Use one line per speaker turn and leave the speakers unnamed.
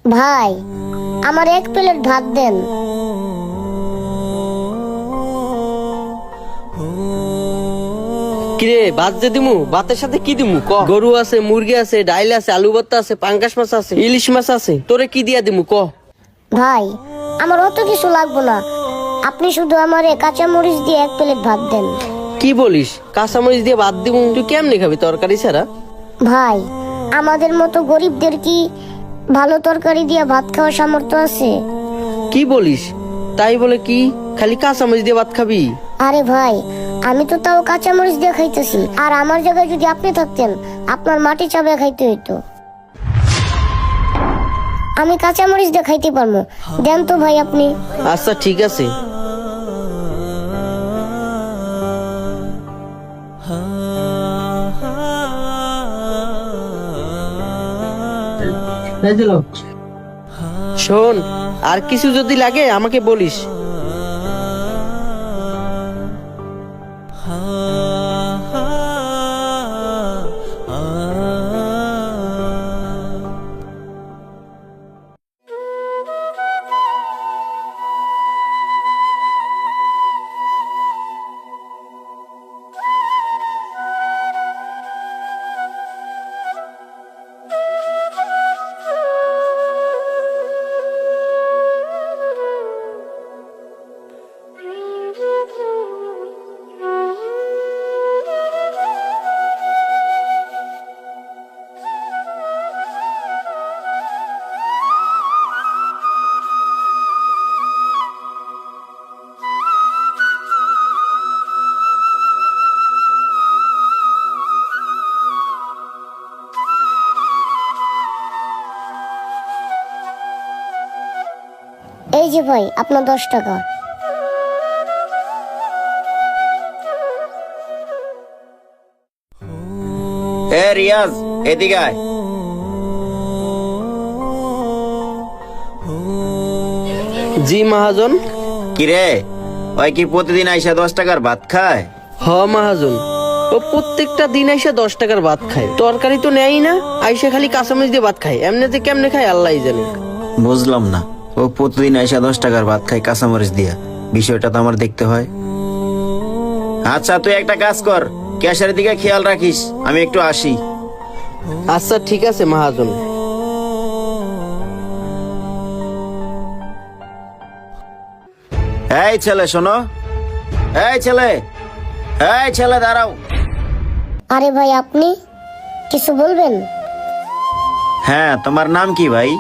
ভাই, আমার 1 প্লেট ভাত দেন।
কিরে ভাত যে দিমু, ভাতের সাথে কি দিমু ক? গরু আছে, মুরগি আছে, ডাইল আছে, আলু ভর্তা আছে, পাঙ্গাস মাছ আছে, ইলিশ মাছ আছে, তোরে কি দিয়া দিমু ক?
ভাই, আমার অত কিছু লাগবো না, আপনি শুধু আমারে কাঁচা মরিচ দিয়ে 1 প্লেট ভাত দেন।
কি বলিস? কাঁচামরিচ দিয়ে ভাত দিমু? তুই কেমনে খাবি তরকারি ছাড়া?
ভাই, আমাদের মতো গরিবদের কি ভালো তরকারি দিয়ে ভাত খাওয়ার সামর্থ্য আছে?
কি বলিস? তাই বলে কি খালি কাঁচামরিচ দিয়ে ভাত খাবি?
আরে ভাই, আমি তো তাও কাঁচা মরিচ দিয়ে খাইতেছি, আর আমার জায়গায় যদি আপনি থাকতেন আপনার মাটি চাবে খাইতে হইতো। আমি কাঁচা মরিচ দিয়ে খাইতে পারবো, দেন তো ভাই আপনি।
আচ্ছা ঠিক আছে। শোন, আর কিছু যদি লাগে আমাকে বলিস।
এই যে ভাই, আপনার 10 টাকা।
এ রিয়াজ, এদিকে আয়।
জি মহাজন।
কিরে, ওই কি প্রতিদিন আইসা 10 টাকার ভাত খায়?
হ মহাজন, ও প্রত্যেকটা দিন আইসা 10 টাকার ভাত খায়। তরকারি তো নেয়ই না, আইসা খালি কাঁচামরিচ দিয়ে ভাত খায়। এমনিতে কেমনে খায় আল্লাহই জানে।
বুঝলাম না, ও প্রতিদিন আইসা 10 টাকার ভাত খায় কাঁচামরিচ দিয়া। বিষয়টা তো আমার দেখতে হয়। আচ্ছা তুই একটা কাজ কর, ক্যাশের দিকে খেয়াল রাখিস, আমি একটু আসি।
আচ্ছা ঠিক আছে মহাজন।
এই ছেলে শোনো, এই ছেলে, এই ছেলে দাঁড়াও।
আরে ভাই, আপনি কিছু বলবেন?
হ্যাঁ, তোমার নাম কি ভাই?